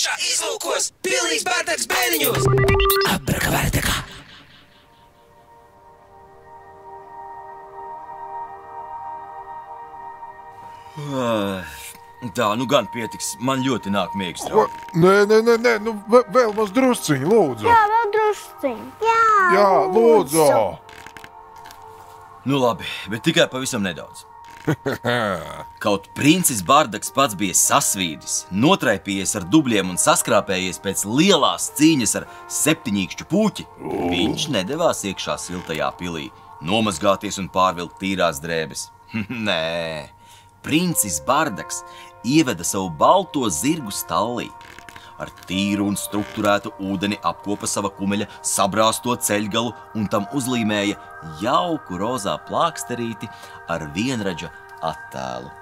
Augšā izlūkos, pilnīgs bērtaks bēniņos! Abrakavērtekā! Tā, nu gan pietiks. Man ļoti nāk miegs strauji. Nē, nu vēl maz drusciņi, lūdzu. Jā, vēl drusciņi. Jā, lūdzu. Nu labi, bet tikai pavisam nedaudz. Kaut princis Bardaks pats bija sasvīdis, notraipījies ar dubļiem un saskrāpējies pēc lielās cīņas ar septiņīkšķu puķi, viņš nedevās iekšā siltajā pilī, nomazgāties un pārvilkt tīrās drēbes. Nē, princis Bardaks ieveda savu balto zirgu stallī. Ar tīru un strukturētu ūdeni apkopa sava kumeļa sabrāsto ceļgalu un tam uzlīmēja jauku rozā plāksterīti ar vienradža attēlu.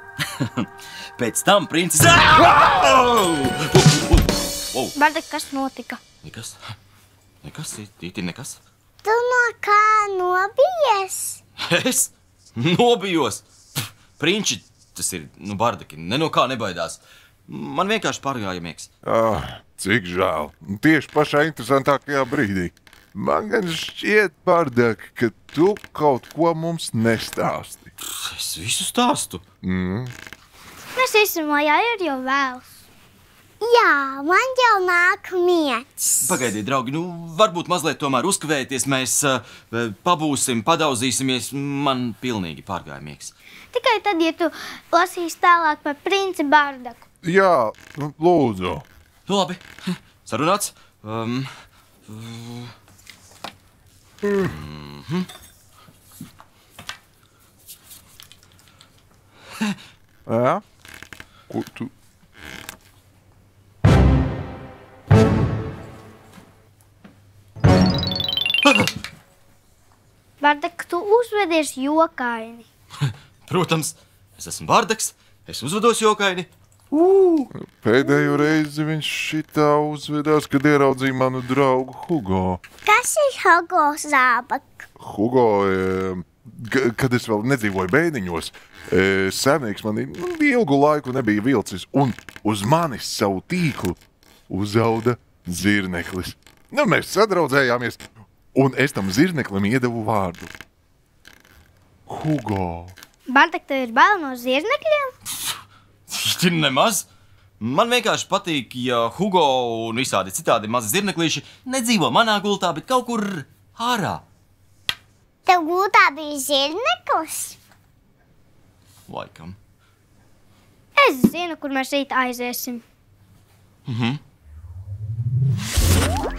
Pēc tam princis... Bardak, kas notika? Nekas, Tīti, nekas. Tu no kā nobijies? Es? Nobijos! Prinči, tas ir, Bardaki, ne no kā nebaidās. Man vienkārši pārgāja miegs. Cik žēl. Tieši pašā interesantākajā brīdī. Man gan šķiet, Bardak, ka tu kaut ko mums nestāsti. Es visu stāstu. Mēs esam mājā, ir jau vēls. Jā, man jau nāk miegs. Pagaidiet, draugi, varbūt mazliet tomēr uzkavējieties. Mēs pabūsim, padauzīsimies. Man pilnīgi pārgāja miegs. Tikai tad, ja tu lasīsi tālāk par princi Bardaku. Jā, lūdzu. Labi, sarunāts. Jā? Ko tu... Bardak, tu uzvedies jokaini. Protams, es esmu Bardaks, es uzvedos jokaini. Pēdējo reizi viņš šitā uzvedās, kad ieraudzīja manu draugu Hugo. Kas ir Hugo zābak? Hugo, kad es vēl nedzīvoju bēniņos, saimnieks mani ilgu laiku nebija vilcis, un uz manis savu tīklu uzauda zirneklis. Mēs sadraudzējāmies, un es tam zirneklim iedevu vārdu. Hugo. Bardak, tev ir bail no zirnekļiem? Tīti nemaz. Man vienkārši patīk, ja Hugo un visādi citādi mazi zirneklīši nedzīvo manā gultā, bet kaut kur ārā. Tev gultā bija zirneklis? Laikam. Es zinu, kur mēs rīt aiziesim.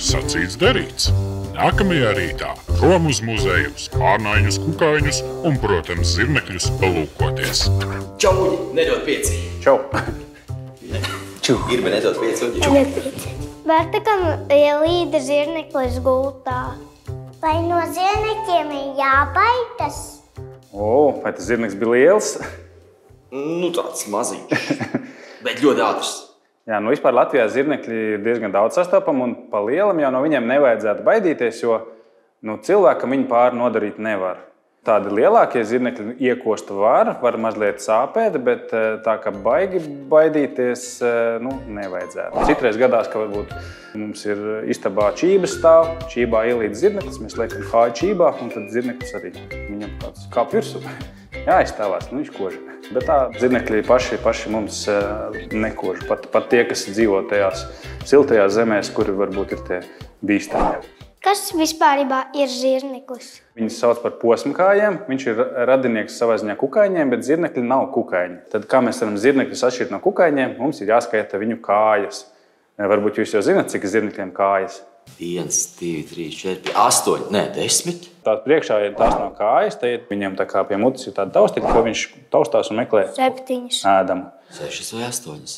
Sacīts darīts. Nākamajā rītā prom uz muzeju, spārnaiņus, kukaiņus un, protams, zirnekļus palūkoties. Čau, uģi, nedod 5. Čau. Irbe, nedod 5, uģi. Bardakam līda zirneklis gultā. Vai no zirnekļiem ir jābaidās? Vai tas zirneklis bija liels? Tāds maziņš, bet ļoti ātrs. Jā, vispār Latvijā zirnekļi ir diezgan daudz sastopami, un pa lielam jau no viņiem nevajadzētu baidīties, jo cilvēkam viņi pāri nodarīt nevar. Tādi lielākie zirnekļi iekost var mazliet sāpēt, bet tā kā baigi baidīties, nevajadzētu. Citreiz gadās, ka varbūt mums ir istabā čības stāv, čībā ielīd zirneklis, mēs liekam kāju čībā, un tad zirneklis arī viņam tāds kāp virsū. Jāizstāvās, viņš kož. Bet tā zirnekļi paši mums nekož. Pat tie, kas dzīvo tajās siltajās zemēs, kuri varbūt ir tie bīstamie. Kas vispārībā ir zirneklis? Viņus sauc par posmkājiem. Viņš ir radinieks savā ziņā kukaiņiem, bet zirnekļi nav kukaiņi. Tad, kā mēs varam zirnekļus atšķirt no kukaiņiem, mums ir jāskaita viņu kājas. Varbūt jūs jau zināt, cik zirnekļiem kājas? 1, 2, 3, 4, 8, ne, 10. Tās priekšā ir tās nav kājas, tad viņam tā kā pie mutes ir tāda taustika, ka viņš taustās un meklē 7. ēdamu. 6 vai 8.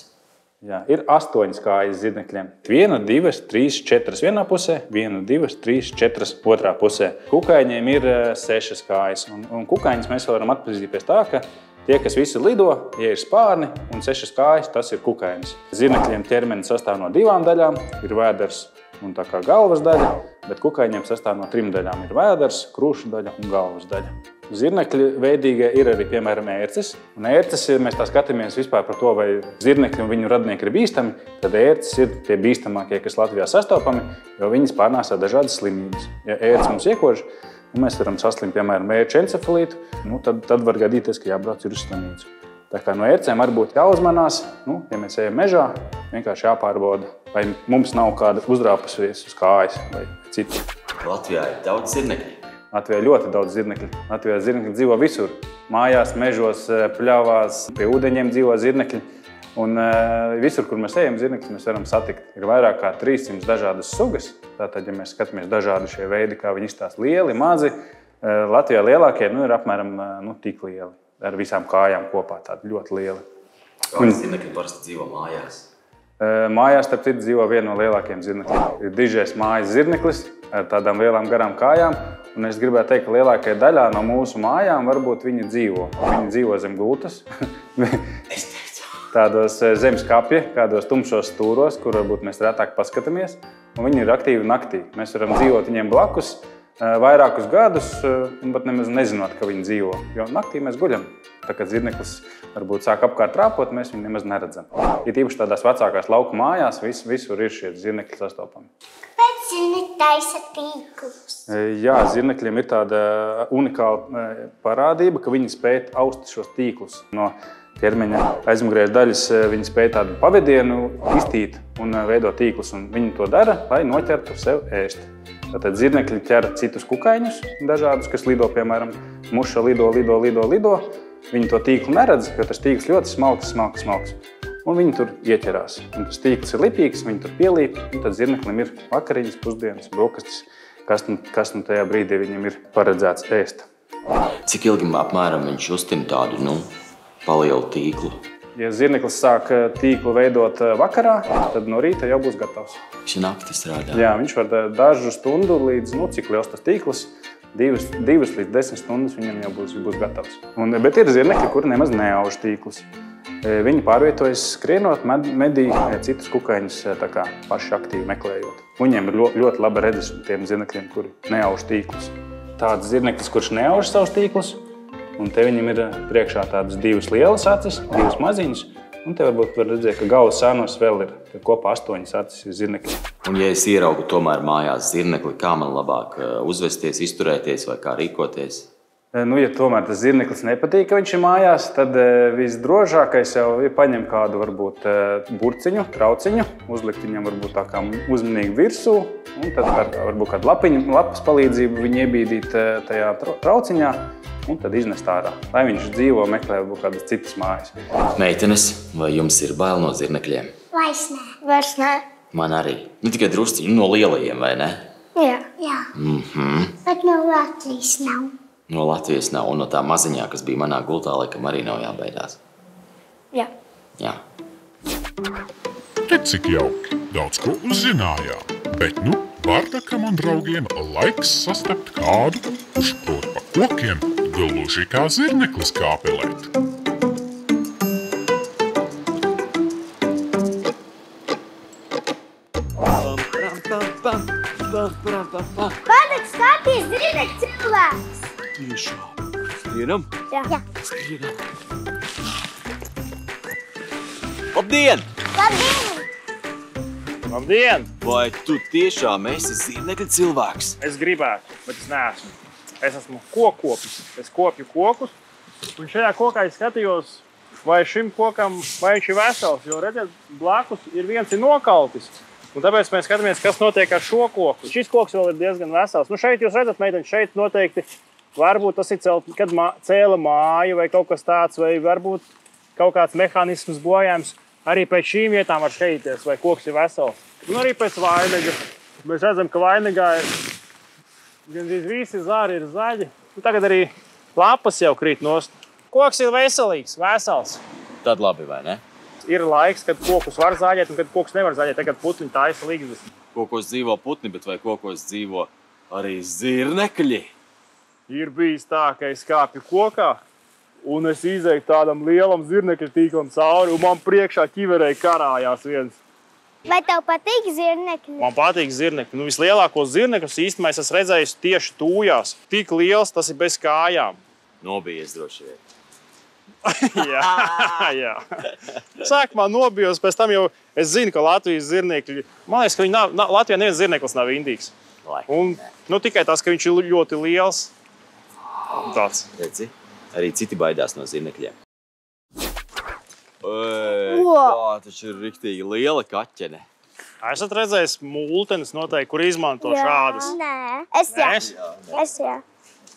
Jā, ir 8 kājas zirnekļiem. 1, 2, 3, 4 vienā pusē, 1, 2, 3, 4 otrā pusē. Kukaiņiem ir 6 kājas, un kukaiņus mēs varam atpazīt pēc tā, ka tie, kas visi lido, ja ir spārni un 6 kājas, tas ir kukainis. Zirnekļiem ķermenis sastāv no 2 daļām, ir vēders un tā kā galvas daļa, bet kukaiņiem sastāv no 3 daļām. Ir vēders, krūšu daļa un galvas daļa. Zirnekļi veidīgie ir arī, piemēram, ērces. Un ērces, ja mēs tā skatāmies vispār par to, vai zirnekļi un viņu radinieki ir bīstami, tad ērces ir tie bīstamākie, kas Latvijā sastopami, jo viņas pārnēsā dažādas slimības. Ja ērces mums iekož, un mēs varam saslimt, piemēram, ērču encefalītu, tad var gadīties, ka jābrauc uz slimnīcu. Tā kā no ērcēm var būt jāuzmanās, ja mēs ejam mežā, vienkārši jāpārbauda, vai mums nav kāda uzrāpusies uz kājas vai citu. Latvijā ir daudz zirnekļu. Latvijā ļoti daudz zirnekļu. Latvijā zirnekļi dzīvo visur. Mājās, mežos, pļavās, pie ūdeņiem dzīvo zirnekļi. Un visur, kur mēs ejam, zirnekļus mēs varam satikt. Ir vairāk kā 300 dažādas sugas. Tātad, ja mēs skatāmies dažādi šie veidi, kā viņi izstāsta lieli, mazi, Latvijā lielākie ir apmēram tik lieli. Ar visām kājām kopā tādi ļoti lieli. Kādas zirnekļi parasti dzīvo mājās? Mājās, starp citu, dzīvo viena no lielākajiem zirnekļiem. Ir dižais mājas zirneklis ar tādām lielām garām kājām. Un es gribētu teikt, ka lielākajā daļā no mūsu mājām varbūt viņi dzīvo. Viņi dzīvo zem gultas, tādos zemes kapja, kādos tumšos stūros, kur varbūt mēs retāk paskatāmies. Un viņi ir aktīvi naktī. Mēs varam dzīvot viņiem blakus vairākus gadus, un pat nemaz nezinot, ka viņi dzīvo. Jo naktī mēs guļam. Tā kā zirneklis varbūt sāk apkārt rāpot, mēs viņu nemaz neredzam. Ir īpaši tādās vecākās lauku mājās, visur ir šie zirnekļi sastopami. Pēc zirnekļi taisa tīklus. Jā, zirnekļiem ir tāda unikāla parādība, ka viņi spēj aust šos tīklus no ķermeņa aizmugurējas daļas. Viņi spēj tādu pavadienu iztīt un veidot tīklus, un viņi to dara, lai noķertu sev ēst. Tātad zirnekļi ķer citus kukaiņus dažādus, kas lido, piemēram, muša lido. Viņi to tīklu neredz, jo tas tīkls ļoti smalks. Un viņi tur ieķerās. Un tas tīkls ir lipīgs, viņi tur pielīp, un tad zirneklim ir vakariņas, pusdienas, brokastis, kas tajā brīdī viņam ir paredzēts ēst. Cik ilgi apmēram viņš uztim tādu, palielu tīklu? Ja zirneklis sāk tīklu veidot vakarā, tad no rīta jau būs gatavs. Viņš naktī strādā. Jā, viņš var dažu stundu līdz, cik liels tas tīkls, 2 līdz 10 stundas viņam jau būs gatavs. Bet ir zirnekļi, kuri nemaz neauž tīklus. Viņi pārvietojas skrienot, medī citus kukaiņus tā kā paši aktīvi meklējot. Viņiem ir ļoti laba redzes tiem zirnekļiem, kuri neauž tīklus. Tāds zirneklis, kurš neauž savus tīklus, un te viņam ir priekšā tādas 2 lielas acis, 2 maziņas, un te varbūt var redzēt, ka galvas sānos vēl ir kopā 8 acis ir zirnekļi. Un ja es ieraugu tomēr mājās zirnekli, kā man labāk uzvesties, izturēties vai kā rīkoties? Ja tomēr tas zirneklis nepatīk, ka viņš ir mājās, tad visdrošākais jau ir paņemt kādu varbūt burciņu, trauciņu, uzlikt viņam varbūt tā kā uzmanīgi virsū, un tad varbūt kādu lapas palīdzību viņu iebīdīt tajā trauciņā, un tad iznest ārā, lai viņš dzīvo, meklē varbūt kādas citas mājas. Meitenes, vai jums ir bail no zirnekļiem? Vairs nē. Man arī. Tikai drusciņi no lielajiem, vai ne? Jā. Bet no Latvijas nav. No Latvijas nav, un no tā maziņā, kas bija manā gultā, laikam arī nav jābaidās. Jā. Te cik jauki, daudz ko uzzinājām. Bet Bardakam un draugiem laiks sastapt kādu, kurš prot pa kokiem gluži kā zirneklis kāpelēt. Bardak, skaties, zirnekļu cilvēks! Tiešām. Skrienam? Jā. Skrienam. Labdien! Labdien! Vai tu tiešām esi zirnekļu cilvēks? Es gribētu, bet es neesmu. Es esmu kokopis. Es kopju kokus, un šajā kokā es skatījos, vai šim kokam, vai viņš ir vesels, jo redziet, blakus ir viens nokautis. Un tāpēc mēs skatāmies, kas notiek ar šo koku. Šis koks vēl ir diezgan vesels. Šeit jūs redzat, meiteņi, šeit noteikti varbūt tas ir kad cēla māju vai kaut kas tāds, vai varbūt kaut kāds mehānisms bojājums. Arī pēc šīm vietām var skatīties, vai koks ir vesels. Un arī pēc vainega. Mēs redzam, ka vainegā ir gandrīz visi zari ir zaļi. Tagad arī lapas jau krīt nost. Koks ir veselīgs, vesels. Tad labi, vai ne? Ir laiks, kad kokus var zaļēt un kad kokus nevar zaļēt. Tagad putni taisa ligzdas. Kokos dzīvo putni, bet vai kokos dzīvo arī zirnekļi? Ir bijis tā, ka es kāpju kokā un es izēju tādam lielam zirnekļu tīklam cauri un man priekšā ķiverei karājās viens. Vai tev patīk zirnekļi? Man patīk zirnekļi. Nu, vislielākos zirnekļus īstenībā es esmu redzējis tieši tūjās. Tik liels, tas ir bez kājām. Nobijies droši vien. Jā. Sākumā nobijos, pēc tam jau es zinu, ka Latvijas zirnekļi... Man liekas, ka Latvijā neviens zirneklis nav indīgs. Un tikai tas, ka viņš ir ļoti liels. Tāds. Redzi, arī citi baidās no zirnekļiem. Tā taču ir riktīgi liela kaķene. Esat redzējis multenes noteikti, kur izmanto šādas? Nē. Es jā.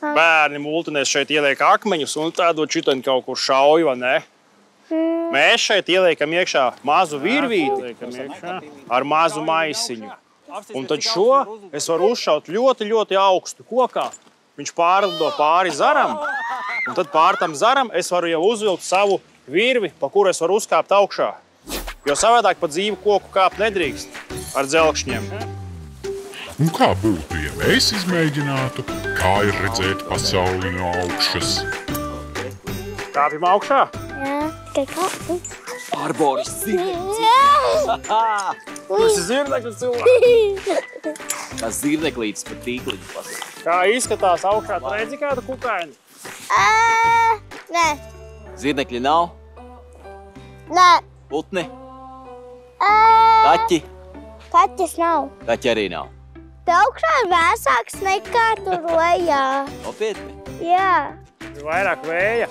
Bērni multenēs šeit ieliek akmeņus un tādot šitani kaut kur šauj, vai ne? Mēs šeit ieliekam iekšā mazu virvīti ar mazu maisiņu. Un tad šo es varu uzšaut ļoti, ļoti augstu kokā. Viņš pārlido pāri zaram, un tad pār tam zaram es varu jau uzvilkt savu virvi, pa kuru es varu uzkāpt augšā. Jo savādāk pa dzīvu koku kāpt nedrīkst ar dzelkšņiem. Un kā būtu, ja mēs izmēģinātu, kā ir redzēt pasauli no augšas? Kāpjam augšā? Jā, tikai kāpjam. Barboris zirneklis. Tas ir zirneklis cilvēks. Kā zirneklītis pa tīkliņu pasaka. Kā izskatās augšā? Tu redzi kādu kukaini? Nē. Zirnekļi nav? Nē. Putni? Kaķi? Kaķis nav. Kaķi arī nav. Te augšā ir vēsāks nekā tur lejā. Nopietni? Jā. Ir vairāk vēja.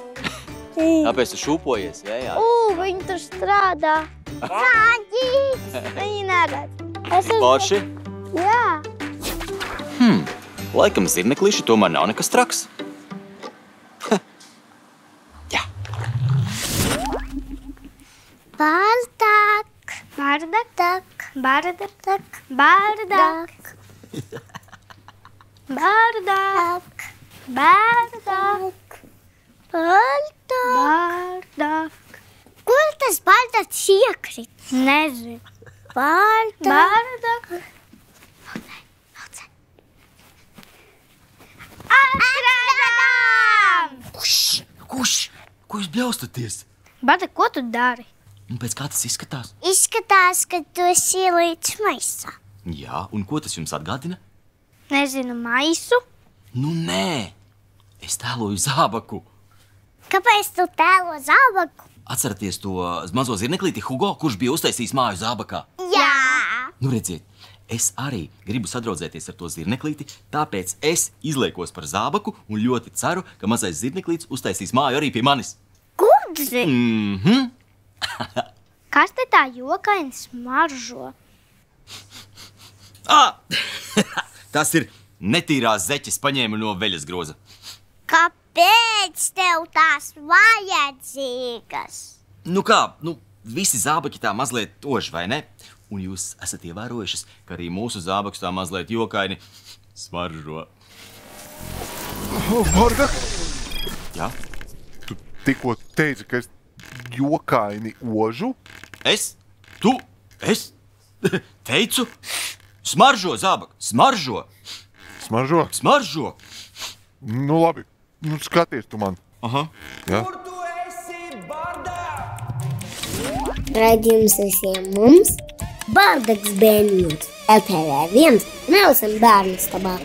Tāpēc tu šūpojies vējā? Viņi tur strādā. Sāģīts! Viņi neredz. Porši? Jā. Laikam zirneklīši tomēr nav nekas traks. Jā. Bardak. Bardak. Bardak. Bardak. Bardak. Bardak. Bardak. Kur tas bardaks iekrit? Nezinu. Bardak. Atradām! Kuš? Ko jūs bļaustaties? Bardak, ko tu dari? Un pēc kā tas izskatās? Izskatās, ka tu esi ielīdz maisā. Jā, un ko tas jums atgādina? Nezinu, maisu. Nu nē, es tēloju zābaku. Kāpēc tu tēlo zābaku? Atceraties to mazo zirneklīti Hugo, kurš bija uztaisījis māju zābakā? Jā. Nu redziet, es arī gribu sadraudzēties ar to zirneklīti, tāpēc es izliekos par zābaku un ļoti ceru, ka mazais zirneklītis uztaisīs māju arī pie manis. Gudri! Kas te tā jokaini smaržo? Tas ir netīrās zeķes paņēma no veļas groza. Kāpēc tev tās vajadzīgas? Nu kā, visi zābaki tā mazliet toži, vai ne? Un jūs esat ievērojušas, ka arī mūsu zābaks tā mazliet jokaini smaržo. Bardak, Jā? tu tikko teici, ka es jokaini ožu? Es? Tu? Es? Teicu? Smaržo, zābak, smaržo! Smaržo? Smaržo! Nu labi, skaties tu man. Aha. Ja? Kur tu esi, Bardak? Raidījums visiem mums Bardaks bērniņos. LTV1 Nelson bērnu stabā.